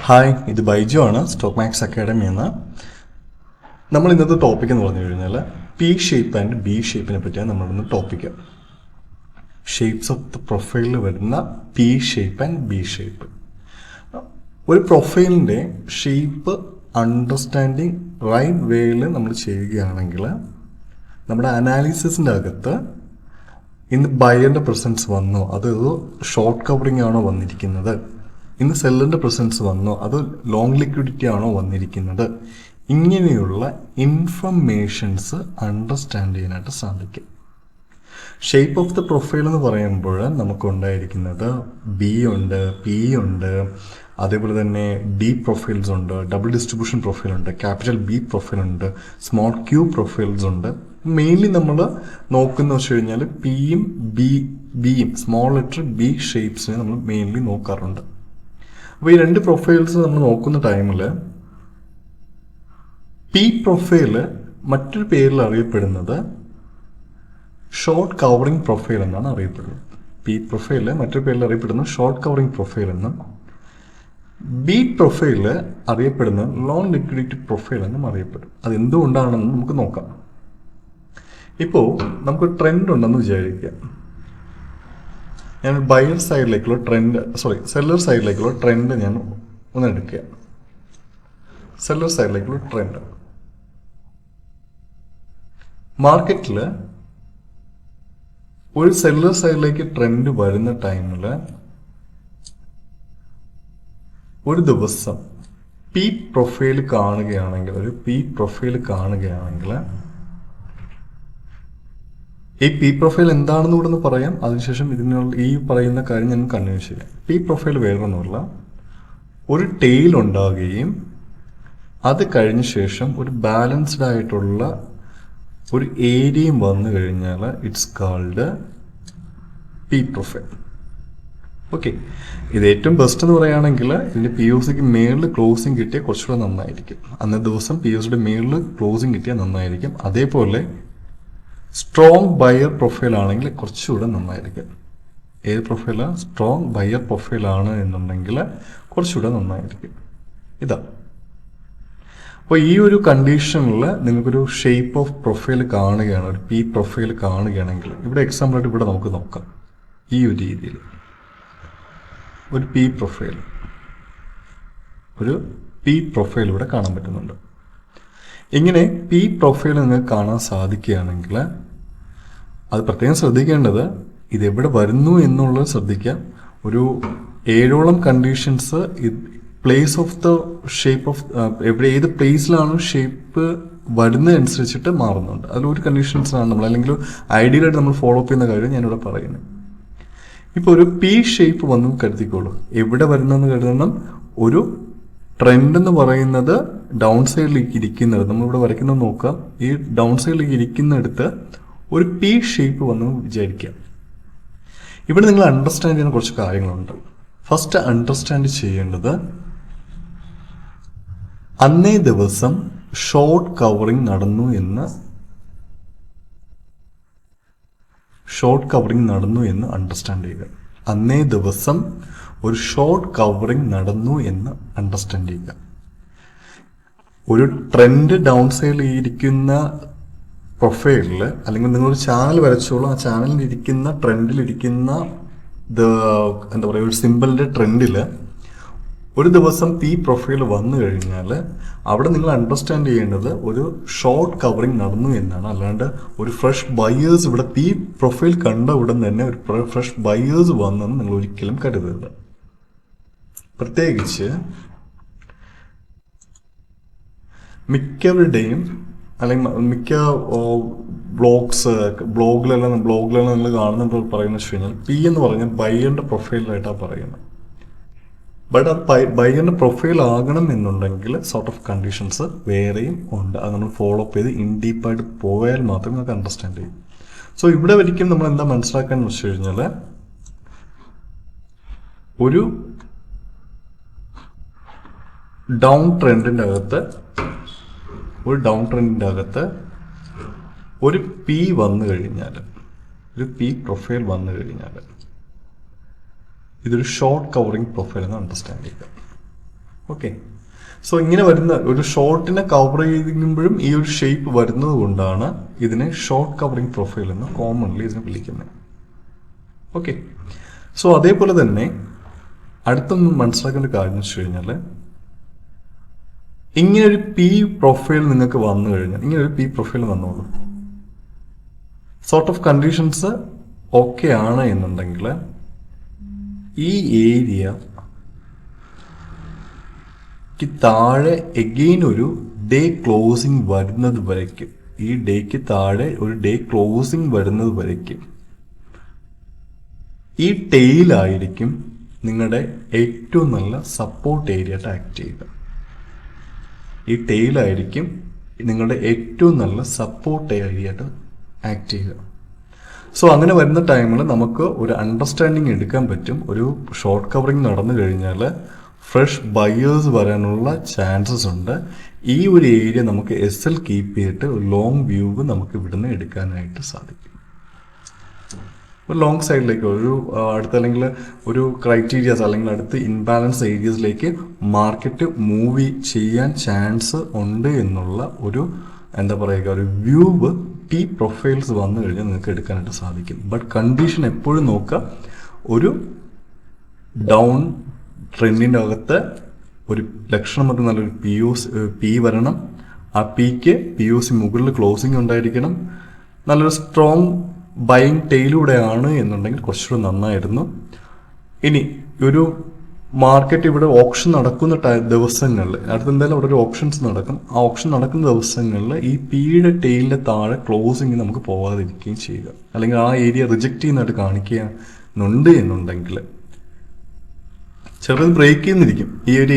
Hi, ഇത് ബൈജു ആണ്, stock max academy എന്ന. നമ്മൾ ഇന്നത്തെ ടോപ്പിക് എന്ന് പറഞ്ഞു കഴിഞ്ഞാൽ പി ഷേപ്പ് ആൻഡ് ബി ഷേപ്പിനെ പറ്റിയാണ് നമ്മളിന്ന് ടോപ്പിക്ക്. ഷേപ്സ് ഓഫ് ദ പ്രൊഫൈലിൽ വരുന്ന P shape and B shape. ഒരു പ്രൊഫൈലിൻ്റെ ഷേപ്പ് അണ്ടർസ്റ്റാൻഡിങ് റൈറ്റ് വേയിൽ നമ്മൾ ചെയ്യുകയാണെങ്കിൽ നമ്മുടെ അനാലിസിസിൻ്റെ അകത്ത് ഇന്ന് ബയറിൻ്റെ പ്രസൻസ് വന്നോ, അത് ഷോർട്ട് കവറിങ് ആണോ വന്നിരിക്കുന്നത്, ഇന്ന് സെല്ലറിൻ്റെ പ്രസൻസ് വന്നോ, അത് ലോങ് ലിക്വിഡിറ്റി ആണോ വന്നിരിക്കുന്നത്, ഇങ്ങനെയുള്ള ഇൻഫർമേഷൻസ് അണ്ടർസ്റ്റാൻഡ് ചെയ്യാനായിട്ട് സാധിക്കും. ഷേപ്പ് ഓഫ് ദ പ്രൊഫൈൽ എന്ന് പറയുമ്പോൾ നമുക്കുണ്ടായിരിക്കുന്നത് ബി ഉണ്ട്, പി ഉണ്ട്, അതേപോലെ തന്നെ ഡി പ്രൊഫൈൽസ് ഉണ്ട്, ഡബിൾ ഡിസ്ട്രിബ്യൂഷൻ പ്രൊഫൈൽ ഉണ്ട്, ക്യാപിറ്റൽ ബി പ്രൊഫൈൽ ഉണ്ട്, സ്മോൾ ക്യൂ പ്രൊഫൈൽസ് ഉണ്ട്. മെയിൻലി നമ്മൾ നോക്കുന്ന വെച്ച് കഴിഞ്ഞാൽ പിയും ബിയും സ്മോൾ ലെറ്റർ ബി ഷേപ്സിനെ നമ്മൾ മെയിൻലി നോക്കാറുണ്ട്. അപ്പോൾ ഈ രണ്ട് പ്രൊഫൈൽസ് നമ്മൾ നോക്കുന്ന ടൈമിൽ പി പ്രൊഫൈല് മറ്റൊരു പേരിൽ അറിയപ്പെടുന്നത് ഷോർട്ട് കവറിംഗ് പ്രൊഫൈൽ എന്നാണ് അറിയപ്പെടുന്നത്. പി പ്രൊഫൈല് മറ്റൊരു പേരിൽ അറിയപ്പെടുന്നത് ഷോർട്ട് കവറിംഗ് പ്രൊഫൈൽ എന്നും, ബി പ്രൊഫൈല് അറിയപ്പെടുന്നത് ലോങ് ലിക്വിഡിറ്റി പ്രൊഫൈൽ എന്നും അറിയപ്പെടും. അത് എന്തുകൊണ്ടാണെന്ന് നമുക്ക് നോക്കാം. ഇപ്പോൾ നമുക്ക് ട്രെൻഡ് ഉണ്ടെന്ന് വിചാരിക്കുക. ഞാൻ ബയർ സൈഡിലേക്കുള്ള സെല്ലർ സൈഡിലേക്കുള്ള ട്രെൻഡ് ഞാൻ ഒന്ന് എടുക്കുക. സെല്ലർ സൈഡിലേക്കുള്ള ട്രെൻഡ് മാർക്കറ്റിൽ ഒരു സെല്ലർ സൈഡിലേക്ക് ട്രെൻഡ് വരുന്ന ടൈമിൽ ഒരു ദിവസം പി പ്രൊഫൈൽ കാണുകയാണെങ്കിൽ ഈ പി പ്രൊഫൈൽ എന്താണെന്ന് കൂടെ ഒന്ന് പറയാം. അതിനുശേഷം ഇതിനുള്ള ഈ പറയുന്ന കാര്യം ഞാൻ കണ്ടിന്യൂ ചെയ്യാം. പി പ്രൊഫൈൽ വേറൊന്നുമില്ല, ഒരു ടെയിൽ ഉണ്ടാകുകയും അത് കഴിഞ്ഞ ശേഷം ഒരു ബാലൻസ്ഡ് ആയിട്ടുള്ള ഒരു ഏരിയയും വന്നു കഴിഞ്ഞാൽ it's called P profile. Okay, ഇത് ഏറ്റവും ബെസ്റ്റ് എന്ന് പറയുകയാണെങ്കിൽ ഇതിൻ്റെ പി ഒ സിക്ക് മേളിൽ ക്ലോസിങ് കിട്ടിയാൽ കുറച്ചുകൂടെ നന്നായിരിക്കും. അന്നേ ദിവസം പി ഒ സിയുടെ മേളിൽ ക്ലോസിങ് കിട്ടിയാൽ നന്നായിരിക്കും. അതേപോലെ സ്ട്രോങ് ബയർ പ്രൊഫൈൽ ആണെങ്കിൽ കുറച്ചുകൂടെ നന്നായിരിക്കും. ഏത് പ്രൊഫൈലാണ്? സ്ട്രോങ് ബയർ പ്രൊഫൈലാണ് എന്നുണ്ടെങ്കിൽ കുറച്ചുകൂടെ നന്നായിരിക്കും. ഇതാ. അപ്പോൾ ഈ ഒരു കണ്ടീഷനിൽ നിങ്ങൾക്കൊരു ഷേപ്പ് ഓഫ് പ്രൊഫൈൽ കാണുകയാണ്, ഒരു പി പ്രൊഫൈൽ കാണുകയാണെങ്കിൽ ഇവിടെ എക്സാമ്പിളായിട്ട് ഇവിടെ നമുക്ക് നോക്കാം. ഈ ഒരു രീതിയിൽ ഒരു പി പ്രൊഫൈൽ ഇവിടെ കാണാൻ പറ്റുന്നുണ്ട്. ഇങ്ങനെ പി പ്രൊഫൈൽ നിങ്ങൾക്ക് കാണാൻ സാധിക്കുകയാണെങ്കിൽ അത് പ്രത്യേകം ശ്രദ്ധിക്കേണ്ടത് ഇത് എവിടെ വരുന്നു എന്നുള്ളത് ശ്രദ്ധിക്കാം. ഒരു 7ഓളം conditions place of the shape of ഏത് പ്ലേസിലാണ് ഷേപ്പ് വരുന്നതനുസരിച്ചിട്ട് മാറുന്നുണ്ട്. അതിലൊരു കണ്ടീഷൻസാണ് നമ്മൾ അല്ലെങ്കിൽ ഐഡിയലായിട്ട് നമ്മൾ ഫോളോ അപ്പ് ചെയ്യുന്ന കാര്യം ഞാനിവിടെ പറയുന്നത്. ഇപ്പോൾ ഒരു പി ഷേപ്പ് വന്നു കരുതിക്കോളൂ. എവിടെ വരുന്നെന്ന് കരുതണം, ഒരു ട്രെൻഡ് എന്ന് പറയുന്നത് ഡൗൺ സൈഡിലേക്ക് ഇരിക്കുന്നത്, നമ്മളിവിടെ വരയ്ക്കുന്നത് നോക്കാം. ഈ ഡൗൺ സൈഡിലേക്ക് ഇരിക്കുന്നിടത്ത് ഒരു പി ഷേപ്പ് വന്ന് വിചാരിക്കാം. ഇവിടെ നിങ്ങൾ അണ്ടർസ്റ്റാൻഡ് ചെയ്യുന്ന കുറച്ച് കാര്യങ്ങളുണ്ട്. ഫസ്റ്റ് അണ്ടർസ്റ്റാൻഡ് ചെയ്യേണ്ടത് അന്നേ ദിവസം ഷോർട്ട് കവറിംഗ് നടന്നു എന്ന് അണ്ടർസ്റ്റാൻഡ് ചെയ്യുക. അന്നേ ദിവസം ഒരു ഷോർട്ട് കവറിംഗ് നടന്നു എന്ന് അണ്ടർസ്റ്റാൻഡ് ചെയ്യുക. ഒരു ട്രെൻഡ് ഡൗൺ സൈഡിൽ ഇരിക്കുന്ന പ്രൊഫൈലിൽ അല്ലെങ്കിൽ നിങ്ങളൊരു ചാനൽ വരച്ചോളൂ, ആ ചാനലിൽ ഇരിക്കുന്ന ട്രെൻഡിലിരിക്കുന്ന എന്താ പറയുക, ഒരു സിമ്പിളിൻ്റെ ട്രെൻഡിൽ ഒരു ദിവസം പി പ്രൊഫൈൽ വന്നു കഴിഞ്ഞാൽ അവിടെ നിങ്ങൾ അണ്ടർസ്റ്റാൻഡ് ചെയ്യേണ്ടത് ഒരു ഷോർട്ട് കവറിംഗ് നടന്നു എന്നാണ്. അല്ലാണ്ട് ഒരു ഫ്രഷ് ബയേഴ്സ് ഇവിടെ പി പ്രൊഫൈൽ കണ്ട ഉടൻ തന്നെ ഒരു ഫ്രഷ് ബയേഴ്സ് വന്നെന്ന് നിങ്ങൾ ഒരിക്കലും കരുതരുത്. പ്രത്യേകിച്ച് മിക്കവരുടെയും അല്ലെങ്കിൽ മിക്ക ബ്ലോഗിലെല്ലാം നിങ്ങൾ കാണുന്ന പറയുന്നത് വെച്ച് കഴിഞ്ഞാൽ പി എന്ന് പറഞ്ഞാൽ ബയറിന്റെ പ്രൊഫൈലായിട്ടാണ് പറയുന്നത്. ബട്ട് അത് ബയറിന്റെ പ്രൊഫൈൽ ആകണം എന്നുണ്ടെങ്കിൽ സോർട്ട് ഓഫ് കണ്ടീഷൻസ് വേറെയും ഉണ്ട്. അത് നമ്മൾ ഫോളോ അപ്പ് ചെയ്ത് ഇൻ ഡീപ്പായിട്ട് പോയാൽ മാത്രമേ നമുക്ക് അണ്ടർസ്റ്റാൻഡ് ചെയ്യും. സോ ഇവിടെ ഒരിക്കലും നമ്മൾ എന്താ മനസ്സിലാക്കാന്ന് വെച്ച് കഴിഞ്ഞാൽ ഒരു ഡൗൺ ട്രെൻഡിന്റെ അകത്ത് ഒരു പി വന്നു കഴിഞ്ഞാൽ, ഒരു പി പ്രൊഫൈൽ വന്നു കഴിഞ്ഞാൽ ഇതൊരു ഷോർട്ട് കവറിംഗ് പ്രൊഫൈൽ എന്ന് അണ്ടർസ്റ്റാൻഡ് ചെയ്യുക. ഓക്കെ. സോ ഇങ്ങനെ വരുന്ന ഒരു ഷോർട്ടിനെ കവർ ചെയ്യുമ്പോഴും ഈ ഒരു ഷേപ്പ് വരുന്നത് കൊണ്ടാണ് ഇതിനെ ഷോർട്ട് കവറിങ് പ്രൊഫൈൽ എന്ന് കോമൺലി ഇതിനെ വിളിക്കുന്നത്. ഓക്കെ. സോ അതേപോലെ തന്നെ അടുത്തൊന്നും മനസ്സിലാക്കേണ്ട കാര്യം എന്ന് വെച്ച് കഴിഞ്ഞാൽ, ഇങ്ങനൊരു പി പ്രൊഫൈൽ നിങ്ങൾക്ക് വന്നു കഴിഞ്ഞാൽ, ഇങ്ങനൊരു പി പ്രൊഫൈൽ വന്നോളൂ, സോർട്ട് ഓഫ് കണ്ടീഷൻസ് ഓക്കെ ആണ് എന്നുണ്ടെങ്കിൽ ഈ ഏരിയക്ക് താഴെ എഗെയിൻ ഒരു ഡേ ക്ലോസിംഗ് വരുന്നത് വരയ്ക്കും, ഈ ഡേക്ക് താഴെ ഒരു ഡേ ക്ലോസിംഗ് വരുന്നത് വരയ്ക്കും ഈ ടെയിലായിരിക്കും നിങ്ങളുടെ ഏറ്റവും നല്ല സപ്പോർട്ട് ഏരിയ ആയിട്ട് ആക്ട് ചെയ്യുക. ഈ ടെയിലായിരിക്കും നിങ്ങളുടെ ഏറ്റവും നല്ല സപ്പോർട്ട് ഏരിയ ആയിട്ട് ആക്ട് ചെയ്യുക. സോ അങ്ങനെ വരുന്ന ടൈമിൽ നമുക്ക് ഒരു അണ്ടർസ്റ്റാൻഡിങ് എടുക്കാൻ പറ്റും, ഒരു ഷോർട്ട് കവറിങ് നടന്നു കഴിഞ്ഞാൽ ഫ്രഷ് ബയേഴ്സ് വരാനുള്ള ചാൻസസ് ഉണ്ട്. ഈ ഒരു ഏരിയ നമുക്ക് എസ് എൽ കീപ്പ് ചെയ്തിട്ട് ഒരു ലോങ് വ്യൂ നമുക്ക് ഇവിടുന്ന് എടുക്കാനായിട്ട് സാധിക്കും. ഒരു ലോങ് സൈഡിലേക്ക് ഒരു അല്ലെങ്കിൽ ഒരു ക്രൈറ്റീരിയാസ് അല്ലെങ്കിൽ അടുത്ത് ഇൻബാലൻസ് ഏരിയസിലേക്ക് മാർക്കറ്റ് മൂവ് ചെയ്യാൻ ചാൻസ് ഉണ്ട് എന്നുള്ള ഒരു എന്താ പറയുക ഒരു വ്യൂ പി പ്രൊഫൈൽസ് വന്നു കഴിഞ്ഞാൽ നിങ്ങൾക്ക് എടുക്കാനായിട്ട് സാധിക്കും. ബട്ട് കണ്ടീഷൻ എപ്പോഴും നോക്കുക, ഒരു ഡൗൺ ട്രെൻഡിൻ്റെ അകത്ത് ഒരു ലക്ഷണമൊക്കെ നല്ലൊരു പി വരണം. ആ പിക്ക് POC മുകളിൽ ക്ലോസിംഗ് ഉണ്ടായിരിക്കണം. നല്ലൊരു സ്ട്രോങ് ബൈങ് ടെയിലൂടെയാണ് എന്നുണ്ടെങ്കിൽ കുറച്ചുകൂടെ നന്നായിരുന്നു. ഇനി ഒരു മാർക്കറ്റ് ഇവിടെ ഓപ്ഷൻ നടക്കുന്ന ദിവസങ്ങളിൽ, അടുത്ത് എന്തായാലും അവിടെ ഒരു ഓപ്ഷൻസ് നടക്കും, ആ ഓപ്ഷൻ നടക്കുന്ന ദിവസങ്ങളിൽ ഈ പിയുടെ ടെയിലിന്റെ താഴെ ക്ലോസിങ് നമുക്ക് പോകാതിരിക്കുകയും ചെയ്യുക, അല്ലെങ്കിൽ ആ ഏരിയ റിജക്റ്റ് ചെയ്യുന്നതായിട്ട് കാണിക്കുന്നുണ്ട് എന്നുണ്ടെങ്കിൽ ചെറുത് ബ്രേക്ക് ചെയ്യുന്നിരിക്കും ഈ ഒരു